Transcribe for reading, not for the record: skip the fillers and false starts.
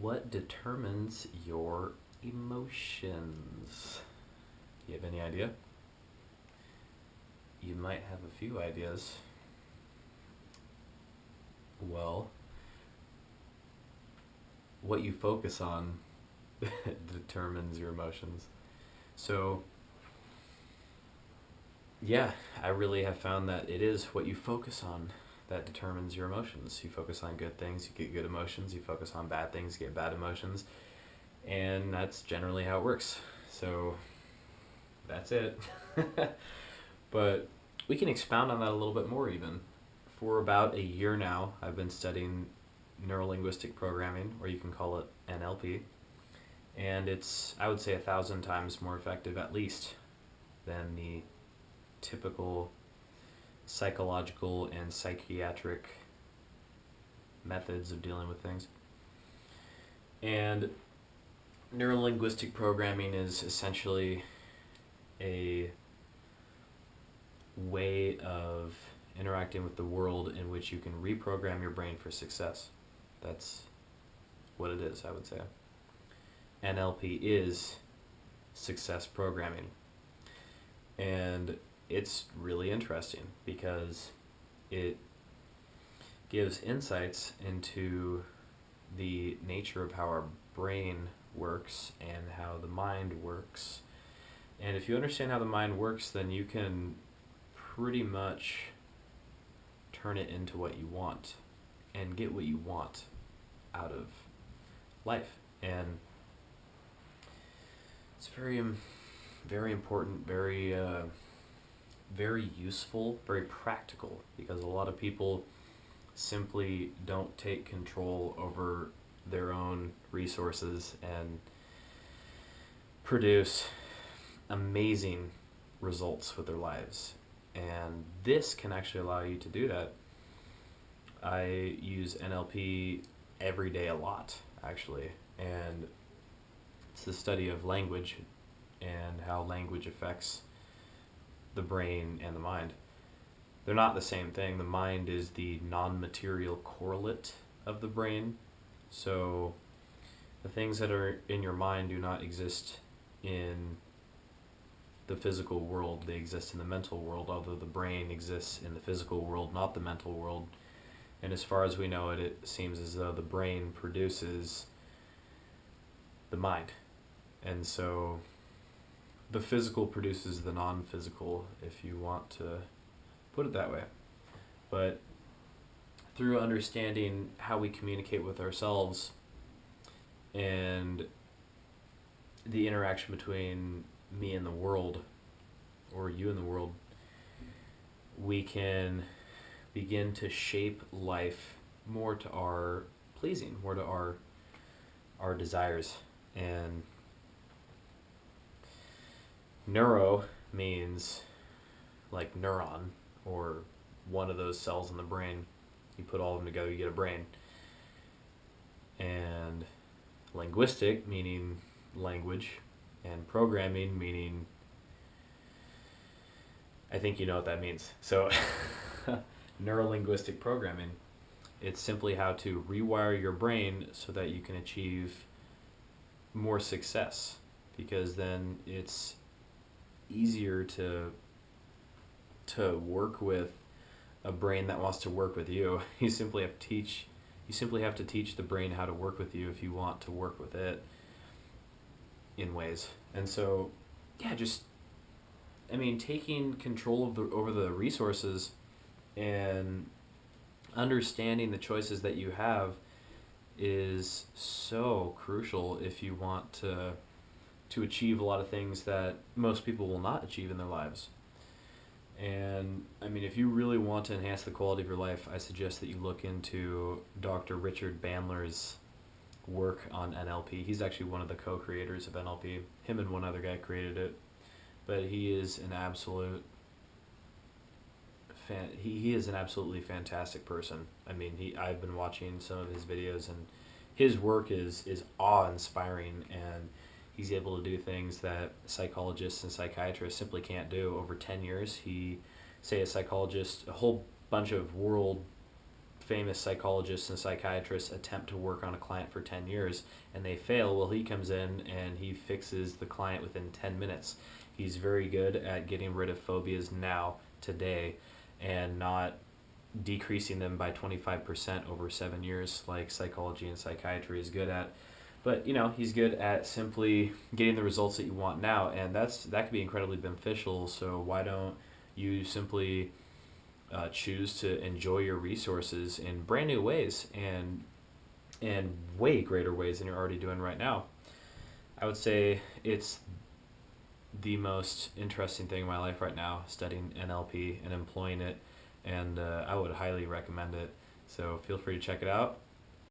What determines your emotions? Do you have any idea? You might have a few ideas. Well, what you focus on determines your emotions. So, yeah, I really have found that it is what you focus on that determines your emotions. You focus on good things, you get good emotions. You focus on bad things, you get bad emotions. And that's generally how it works. So, that's it. But we can expound on that a little bit more even. For about a year now, I've been studying neurolinguistic programming, or you can call it NLP. And it's, I would say, 1,000 times more effective, at least, than the typical psychological and psychiatric methods of dealing with things. And neurolinguistic programming is essentially a way of interacting with the world in which you can reprogram your brain for success. That's what it is, I would say. NLP is success programming. And it's really interesting because it gives insights into the nature of how our brain works and how the mind works. And if you understand how the mind works, then you can pretty much turn it into what you want and get what you want out of life. And it's very important, very useful, very practical, because a lot of people simply don't take control over their own resources and produce amazing results with their lives. And this can actually allow you to do that. I use NLP every day a lot, actually, and it's the study of language and how language affects the brain and the mind. They're not the same thing. The mind is the non-material correlate of the brain. So the things that are in your mind do not exist in the physical world. They exist in the mental world, although the brain exists in the physical world, not the mental world. And as far as we know it, it seems as though the brain produces the mind. And so the physical produces the non-physical, if you want to put it that way. But through understanding how we communicate with ourselves and the interaction between me and the world, or you and the world, we can begin to shape life more to our pleasing, more to our desires. And neuro means like neuron, or one of those cells in the brain. You put all of them together, you get a brain. And linguistic, meaning language, and programming, meaning, I think you know what that means. So neurolinguistic programming, it's simply how to rewire your brain so that you can achieve more success, because then it's easier to work with a brain that wants to work with you. You simply have to teach the brain how to work with you if you want to work with it in ways. And so, yeah, taking control over the resources and understanding the choices that you have is so crucial if you want to achieve a lot of things that most people will not achieve in their lives. And if you really want to enhance the quality of your life, I suggest that you look into Dr. Richard Bandler's work on NLP. He's actually one of the co-creators of NLP. Him and one other guy created it. But he is an absolute he is an absolutely fantastic person. I've been watching some of his videos, and his work is awe-inspiring, and he's able to do things that psychologists and psychiatrists simply can't do. Over 10 years, a psychologist, a whole bunch of famous psychologists and psychiatrists attempt to work on a client for 10 years and they fail. Well, he comes in and he fixes the client within 10 minutes. He's very good at getting rid of phobias now, today, and not decreasing them by 25% over 7 years like psychology and psychiatry is good at. But he's good at simply getting the results that you want now, and that could be incredibly beneficial. So why don't you simply choose to enjoy your resources in brand new ways and way greater ways than you're already doing right now? I would say it's the most interesting thing in my life right now, studying NLP and employing it, and I would highly recommend it. So feel free to check it out.